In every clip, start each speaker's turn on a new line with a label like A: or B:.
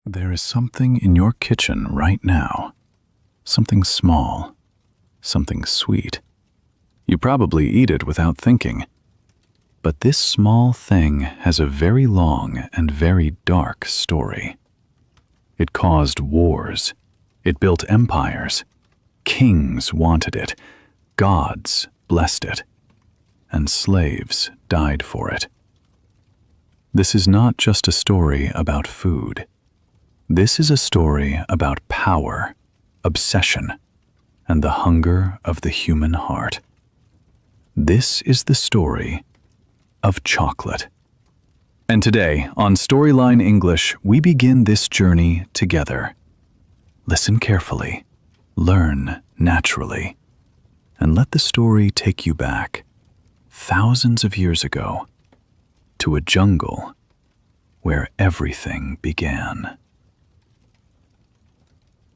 A: There is something in your kitchen right now. Something small. Something sweet. You probably eat it without thinking. But this small thing has a very long and very dark story. It caused wars. It built empires. Kings wanted it. Gods blessed it. And slaves died for it. This is not just a story about food. This is a story about power, obsession, and the hunger of the human heart. This is the story of chocolate. And today, on Storyline English, we begin this journey together. Listen carefully, learn naturally, and let the story take you back, thousands of years ago, to a jungle where everything began.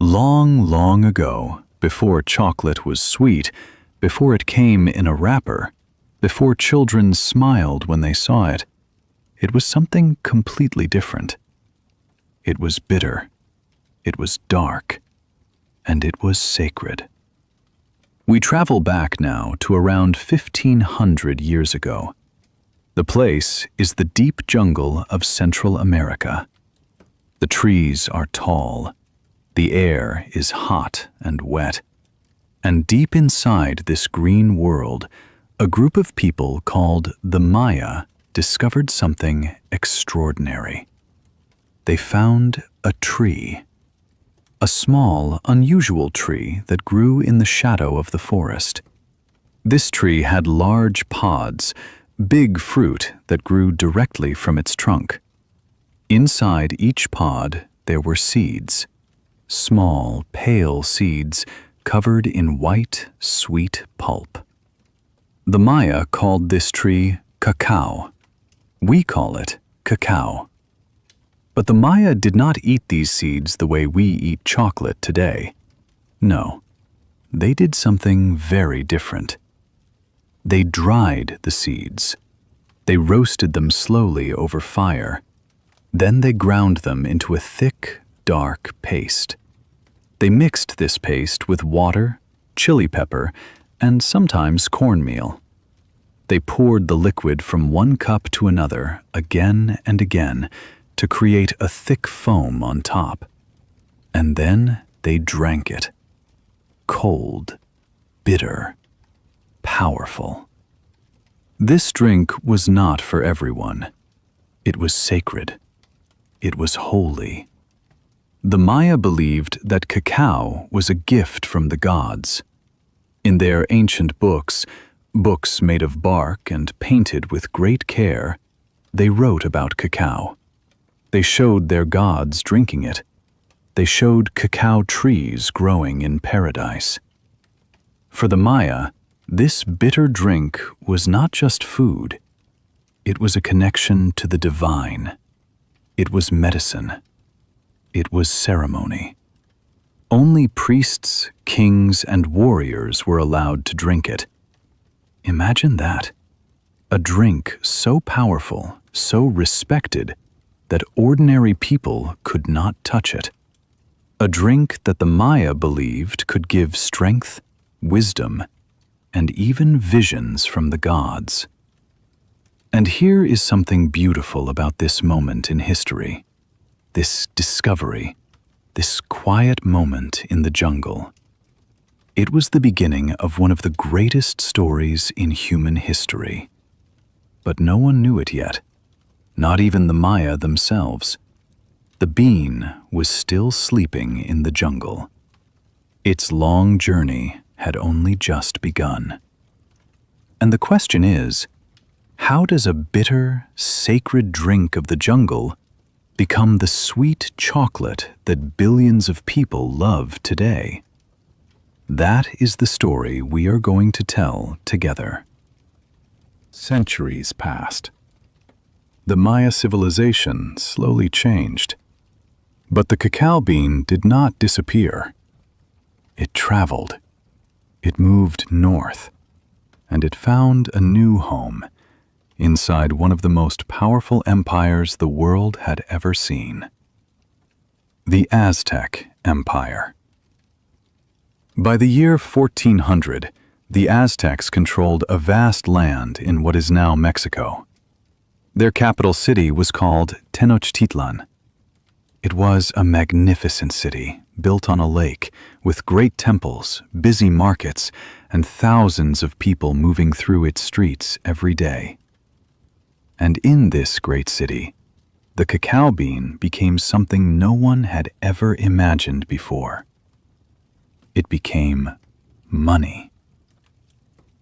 A: Long, long ago, before chocolate was sweet, before it came in a wrapper, before children smiled when they saw it, it was something completely different. It was bitter, it was dark, and it was sacred. We travel back now to around 1,500 years ago. The place is the deep jungle of Central America. The trees are tall. The air is hot and wet. And deep inside this green world, a group of people called the Maya discovered something extraordinary. They found a tree. A small, unusual tree that grew in the shadow of the forest. This tree had large pods, big fruit that grew directly from its trunk. Inside each pod there were seeds. Small, pale seeds covered in white, sweet pulp. The Maya called this tree Cacao. We call it Cacao. But the Maya did not eat these seeds the way we eat chocolate today. No, they did something very different. They dried the seeds. They roasted them slowly over fire. Then they ground them into a thick, dark paste. They mixed this paste with water, chili pepper, and sometimes cornmeal. They poured the liquid from one cup to another again and again to create a thick foam on top. And then they drank it. Cold, bitter, powerful. This drink was not for everyone. It was sacred. It was holy. The Maya believed that cacao was a gift from the gods. In their ancient books made of bark and painted with great care, they wrote about cacao. They showed their gods drinking it. They showed cacao trees growing in paradise. For the Maya, this bitter drink was not just food. It was a connection to the divine. It was medicine. It was ceremony. Only priests, kings, and warriors were allowed to drink it. Imagine that. A drink so powerful, so respected, that ordinary people could not touch it. A drink that the Maya believed could give strength, wisdom, and even visions from the gods. And here is something beautiful about this moment in history. This discovery, this quiet moment in the jungle. It was the beginning of one of the greatest stories in human history. But no one knew it yet, not even the Maya themselves. The bean was still sleeping in the jungle. Its long journey had only just begun. And the question is, how does a bitter, sacred drink of the jungle become the sweet chocolate that billions of people love today? That is the story we are going to tell together. Centuries passed. The Maya civilization slowly changed. But the cacao bean did not disappear. It traveled. It moved north. And it found a new home inside one of the most powerful empires the world had ever seen. The Aztec Empire. By the year 1400, the Aztecs controlled a vast land in what is now Mexico. Their capital city was called Tenochtitlan. It was a magnificent city built on a lake with great temples, busy markets, and thousands of people moving through its streets every day. And in this great city, the cacao bean became something no one had ever imagined before. It became money.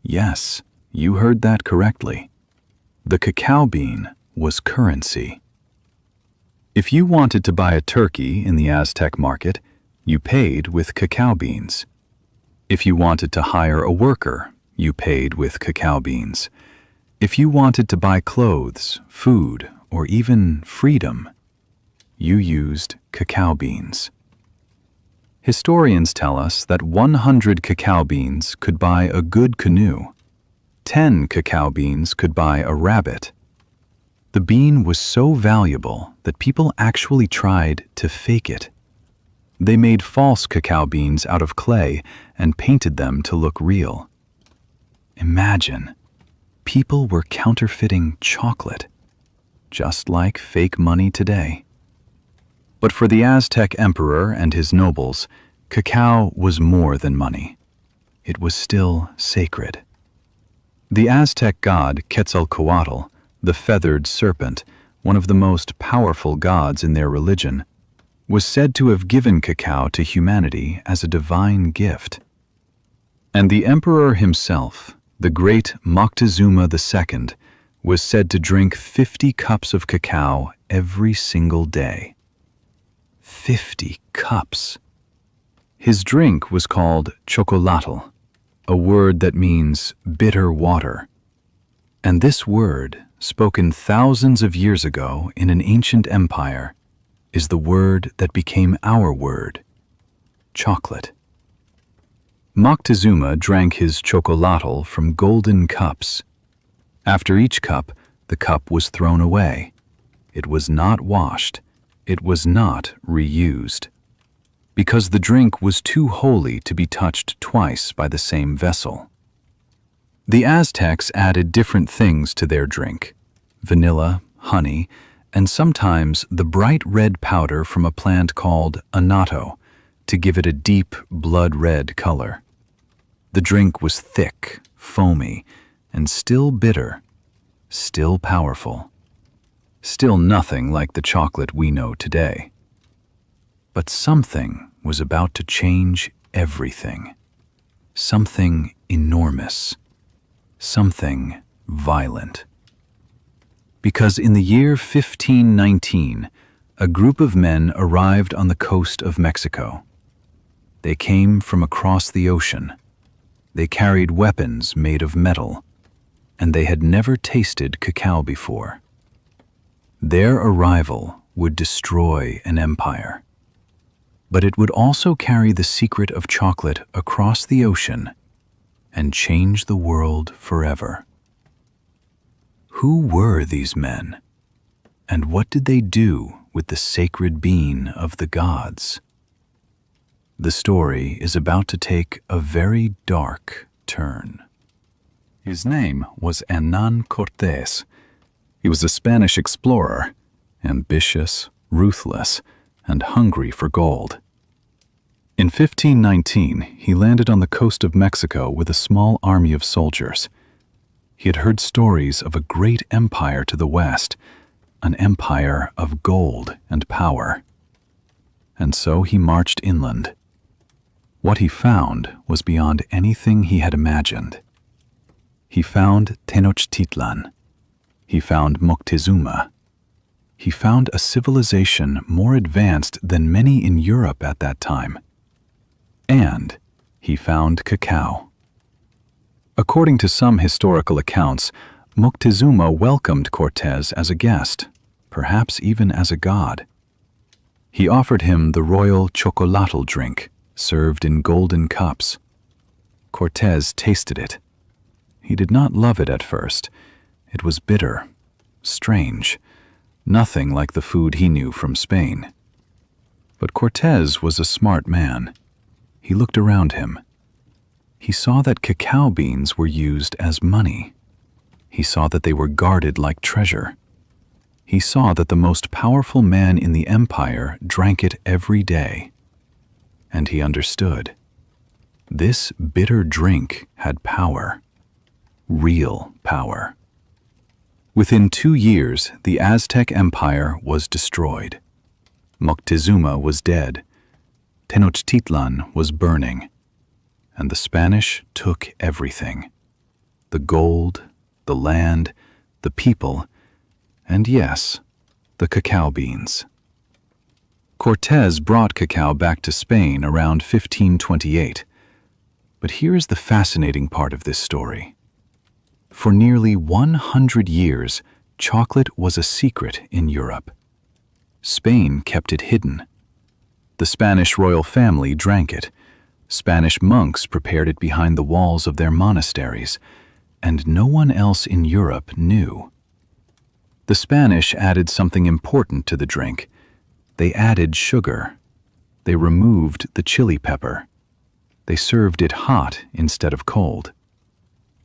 A: Yes, you heard that correctly. The cacao bean was currency. If you wanted to buy a turkey in the Aztec market, you paid with cacao beans. If you wanted to hire a worker, you paid with cacao beans. If you wanted to buy clothes, food, or even freedom, you used cacao beans. Historians tell us that 100 cacao beans could buy a good canoe. 10 cacao beans could buy a rabbit. The bean was so valuable that people actually tried to fake it. They made false cacao beans out of clay and painted them to look real. Imagine, people were counterfeiting chocolate, just like fake money today. But for the Aztec emperor and his nobles, cacao was more than money. It was still sacred. The Aztec god Quetzalcoatl, the feathered serpent, one of the most powerful gods in their religion, was said to have given cacao to humanity as a divine gift. And the emperor himself, the great Moctezuma II, was said to drink 50 cups of cacao every single day. 50 cups. His drink was called chocolatl, a word that means bitter water. And this word, spoken thousands of years ago in an ancient empire, is the word that became our word, chocolate. Moctezuma drank his chocolatl from golden cups. After each cup, the cup was thrown away. It was not washed. It was not reused, because the drink was too holy to be touched twice by the same vessel. The Aztecs added different things to their drink: vanilla, honey, and sometimes the bright red powder from a plant called annatto to give it a deep blood-red color. The drink was thick, foamy, and still bitter, still powerful. Still nothing like the chocolate we know today. But something was about to change everything. Something enormous. Something violent. Because in the year 1519, a group of men arrived on the coast of Mexico. They came from across the ocean. They carried weapons made of metal, and they had never tasted cacao before. Their arrival would destroy an empire, but it would also carry the secret of chocolate across the ocean and change the world forever. Who were these men, and what did they do with the sacred bean of the gods? The story is about to take a very dark turn. His name was Hernan Cortés. He was a Spanish explorer, ambitious, ruthless, and hungry for gold. In 1519, he landed on the coast of Mexico with a small army of soldiers. He had heard stories of a great empire to the west, an empire of gold and power. And so he marched inland. What he found was beyond anything he had imagined. He found Tenochtitlan. He found Moctezuma. He found a civilization more advanced than many in Europe at that time. And he found cacao. According to some historical accounts, Moctezuma welcomed Cortés as a guest, perhaps even as a god. He offered him the royal chocolatl drink, served in golden cups. Cortés tasted it. He did not love it at first. It was bitter, strange, nothing like the food he knew from Spain. But Cortés was a smart man. He looked around him. He saw that cacao beans were used as money. He saw that they were guarded like treasure. He saw that the most powerful man in the empire drank it every day. And he understood. This bitter drink had power. Real power. Within 2 years, the Aztec Empire was destroyed. Moctezuma was dead. Tenochtitlan was burning. And the Spanish took everything. The gold, the land, the people, and yes, the cacao beans. Cortés brought cacao back to Spain around 1528. But here is the fascinating part of this story. For nearly 100 years, chocolate was a secret in Europe. Spain kept it hidden. The Spanish royal family drank it. Spanish monks prepared it behind the walls of their monasteries, and no one else in Europe knew. The Spanish added something important to the drink. They added sugar. They removed the chili pepper. They served it hot instead of cold.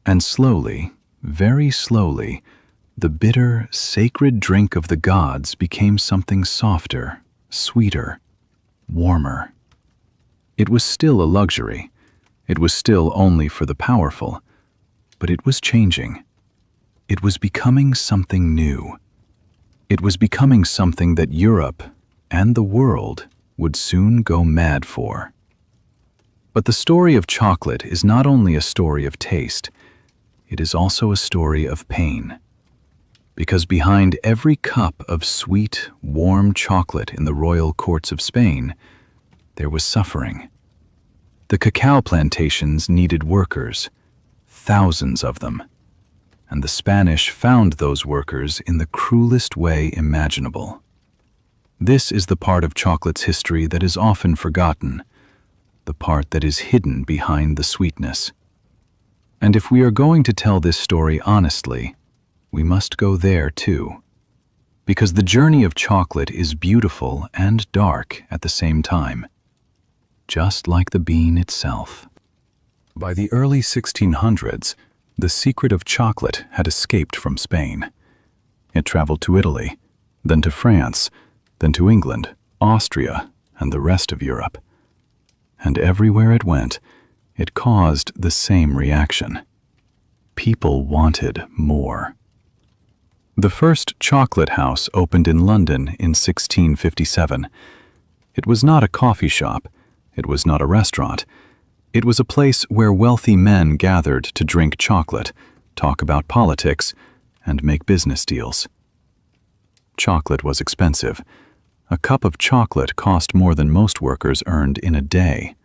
A: And slowly, very slowly, the bitter, sacred drink of the gods became something softer, sweeter, warmer. It was still a luxury. It was still only for the powerful. But it was changing. It was becoming something new. It was becoming something that Europe and the world would soon go mad for. But the story of chocolate is not only a story of taste, it is also a story of pain. Because behind every cup of sweet, warm chocolate in the royal courts of Spain, there was suffering. The cacao plantations needed workers, thousands of them, and the Spanish found those workers in the cruelest way imaginable. This is the part of chocolate's history that is often forgotten, the part that is hidden behind the sweetness. And if we are going to tell this story honestly, we must go there too. Because the journey of chocolate is beautiful and dark at the same time, just like the bean itself. By the early 1600s, the secret of chocolate had escaped from Spain. It traveled to Italy, then to France, then to England, Austria, and the rest of Europe. And everywhere it went, it caused the same reaction. People wanted more. The first chocolate house opened in London in 1657. It was not a coffee shop. It was not a restaurant. It was a place where wealthy men gathered to drink chocolate, talk about politics, and make business deals. Chocolate was expensive. A cup of chocolate cost more than most workers earned in a day.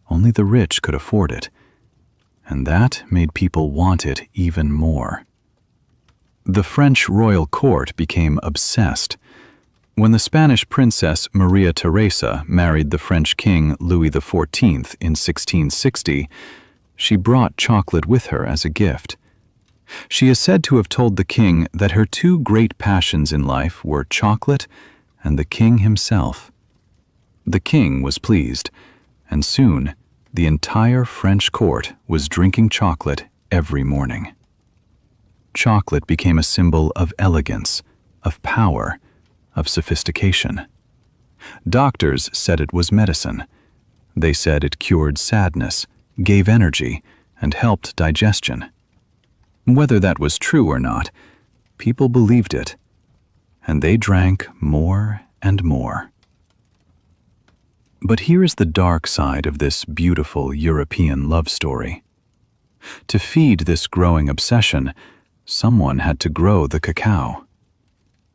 A: Only the rich could afford it, and that made people want it even more. The French royal court became obsessed. When the Spanish princess Maria Theresa married the French king Louis XIV in 1660, she brought chocolate with her as a gift. She is said to have told the king that her two great passions in life were chocolate and the king himself. The king was pleased, and soon the entire French court was drinking chocolate every morning. Chocolate became a symbol of elegance, of power, of sophistication. Doctors said it was medicine. They said it cured sadness, gave energy, and helped digestion. Whether that was true or not, people believed it, and they drank more and more. But here is the dark side of this beautiful European love story. To feed this growing obsession, someone had to grow the cacao.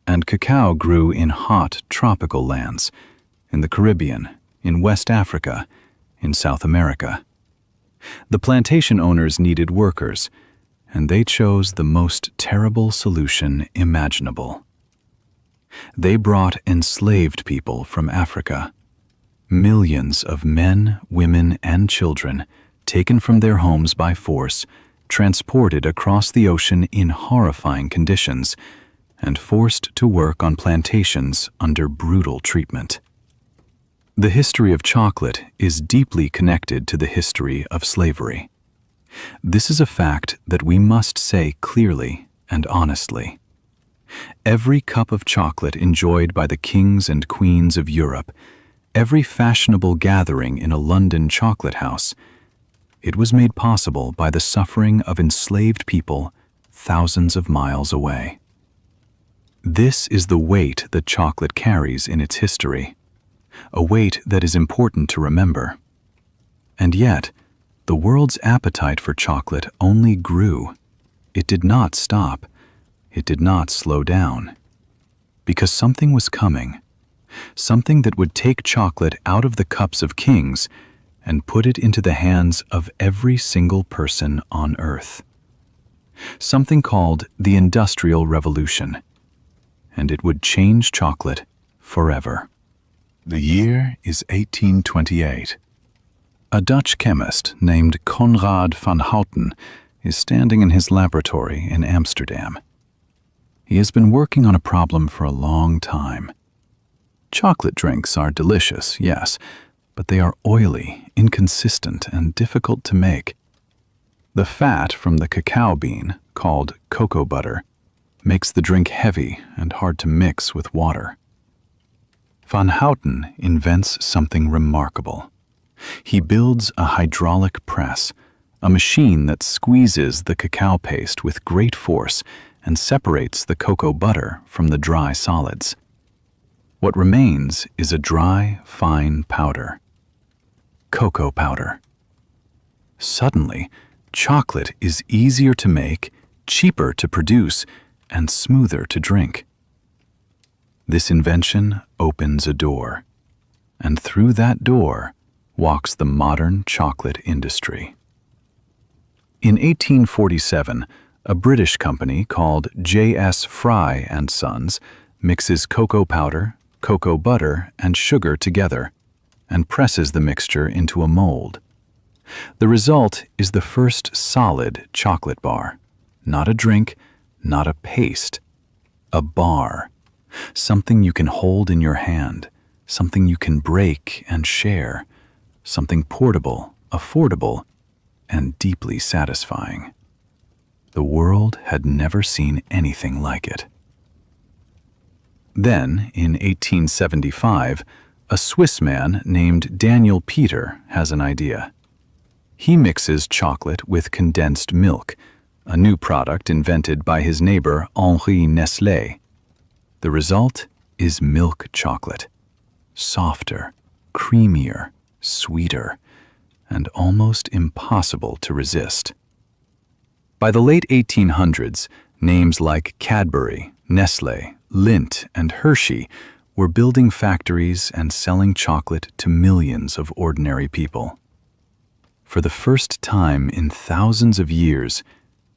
A: And cacao grew in hot, tropical lands, in the Caribbean, in West Africa, in South America. The plantation owners needed workers, and they chose the most terrible solution imaginable. They brought enslaved people from Africa. Millions of men, women, and children, taken from their homes by force, transported across the ocean in horrifying conditions, and forced to work on plantations under brutal treatment. The history of chocolate is deeply connected to the history of slavery. This is a fact that we must say clearly and honestly. Every cup of chocolate enjoyed by the kings and queens of Europe, every fashionable gathering in a London chocolate house, it was made possible by the suffering of enslaved people thousands of miles away. This is the weight that chocolate carries in its history, a weight that is important to remember. And yet, the world's appetite for chocolate only grew. It did not stop. It did not slow down. Because something was coming, something that would take chocolate out of the cups of kings and put it into the hands of every single person on Earth. Something called the Industrial Revolution. And it would change chocolate forever. The year is 1828. A Dutch chemist named Conrad van Houten is standing in his laboratory in Amsterdam. He has been working on a problem for a long time. Chocolate drinks are delicious, yes, but they are oily, inconsistent, and difficult to make. The fat from the cacao bean, called cocoa butter, makes the drink heavy and hard to mix with water. Van Houten invents something remarkable. He builds a hydraulic press, a machine that squeezes the cacao paste with great force and separates the cocoa butter from the dry solids. What remains is a dry, fine powder. Cocoa powder. Suddenly, chocolate is easier to make, cheaper to produce, and smoother to drink. This invention opens a door, and through that door walks the modern chocolate industry. In 1847, a British company called J.S. Fry and Sons mixes cocoa powder, cocoa butter, and sugar together and presses the mixture into a mold. The result is the first solid chocolate bar, not a drink, not a paste, a bar. Something you can hold in your hand, something you can break and share, something portable, affordable, and deeply satisfying. The world had never seen anything like it. Then, in 1875, a Swiss man named Daniel Peter has an idea. He mixes chocolate with condensed milk, a new product invented by his neighbor Henri Nestlé. The result is milk chocolate, softer, creamier, sweeter, and almost impossible to resist. By the late 1800s, names like Cadbury, Nestlé, Lindt, and Hershey were building factories and selling chocolate to millions of ordinary people. For the first time in thousands of years,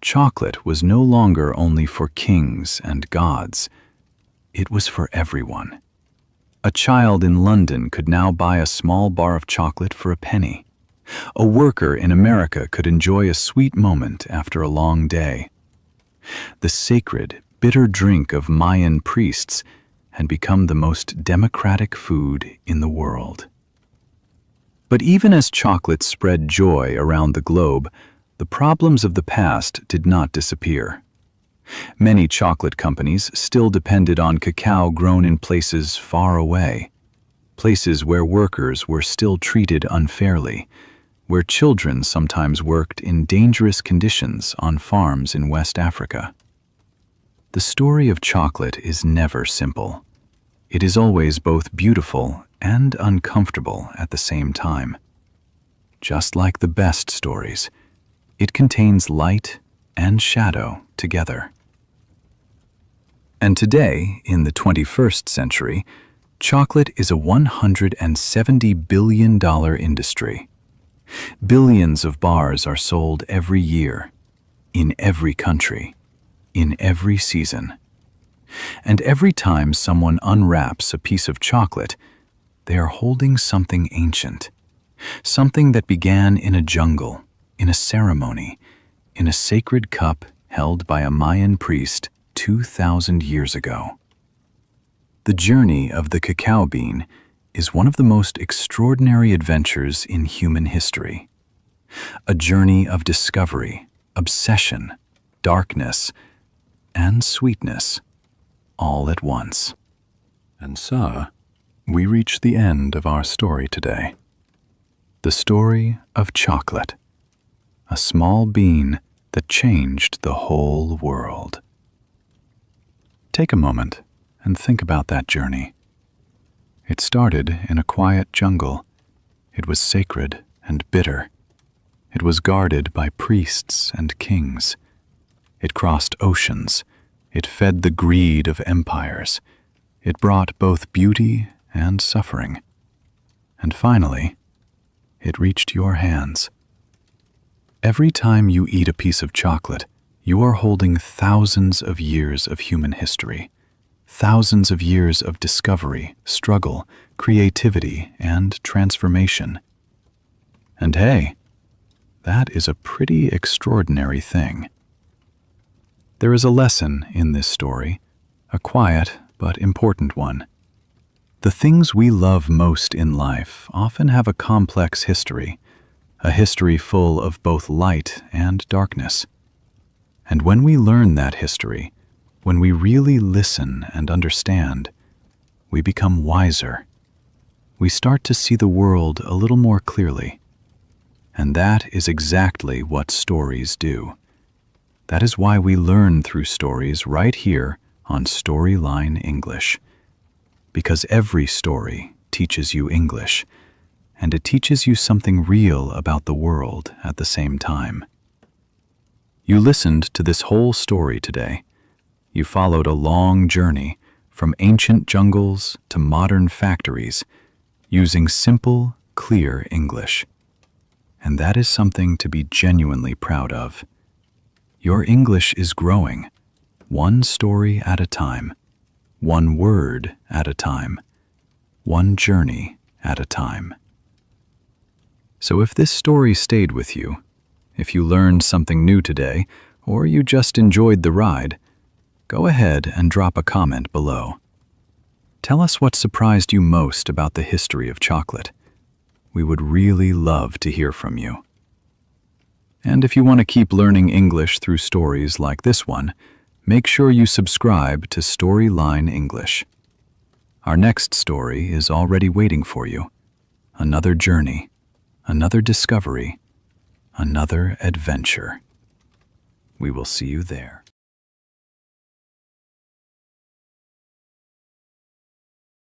A: chocolate was no longer only for kings and gods. It was for everyone. A child in London could now buy a small bar of chocolate for a penny. A worker in America could enjoy a sweet moment after a long day. The sacred, bitter drink of Mayan priests had become the most democratic food in the world. But even as chocolate spread joy around the globe, the problems of the past did not disappear. Many chocolate companies still depended on cacao grown in places far away, places where workers were still treated unfairly, where children sometimes worked in dangerous conditions on farms in West Africa. The story of chocolate is never simple. It is always both beautiful and uncomfortable at the same time. Just like the best stories, it contains light and shadow together. And today, in the 21st century, chocolate is a $170 billion industry. Billions of bars are sold every year, in every country, in every season. And every time someone unwraps a piece of chocolate, they are holding something ancient, something that began in a jungle, in a ceremony, in a sacred cup held by a Mayan priest 2,000 years ago. The journey of the cacao bean is one of the most extraordinary adventures in human history. A journey of discovery, obsession, darkness, and sweetness, all at once. And so, we reach the end of our story today. The story of chocolate, a small bean that changed the whole world. Take a moment and think about that journey. It started in a quiet jungle. It was sacred and bitter. It was guarded by priests and kings. It crossed oceans. It fed the greed of empires. It brought both beauty and suffering. And finally, it reached your hands. Every time you eat a piece of chocolate, you are holding thousands of years of human history, thousands of years of discovery, struggle, creativity, and transformation. And hey, that is a pretty extraordinary thing. There is a lesson in this story, a quiet but important one. The things we love most in life often have a complex history, a history full of both light and darkness. And when we learn that history, when we really listen and understand, we become wiser. We start to see the world a little more clearly. And that is exactly what stories do. That is why we learn through stories right here on Storyline English. Because every story teaches you English, and it teaches you something real about the world at the same time. You listened to this whole story today. You followed a long journey from ancient jungles to modern factories, using simple, clear English. And that is something to be genuinely proud of. Your English is growing, one story at a time, one word at a time, one journey at a time. So if this story stayed with you, if you learned something new today, or you just enjoyed the ride, go ahead and drop a comment below. Tell us what surprised you most about the history of chocolate. We would really love to hear from you. And if you want to keep learning English through stories like this one, make sure you subscribe to Storyline English. Our next story is already waiting for you. Another journey, another discovery, another adventure. We will see you there.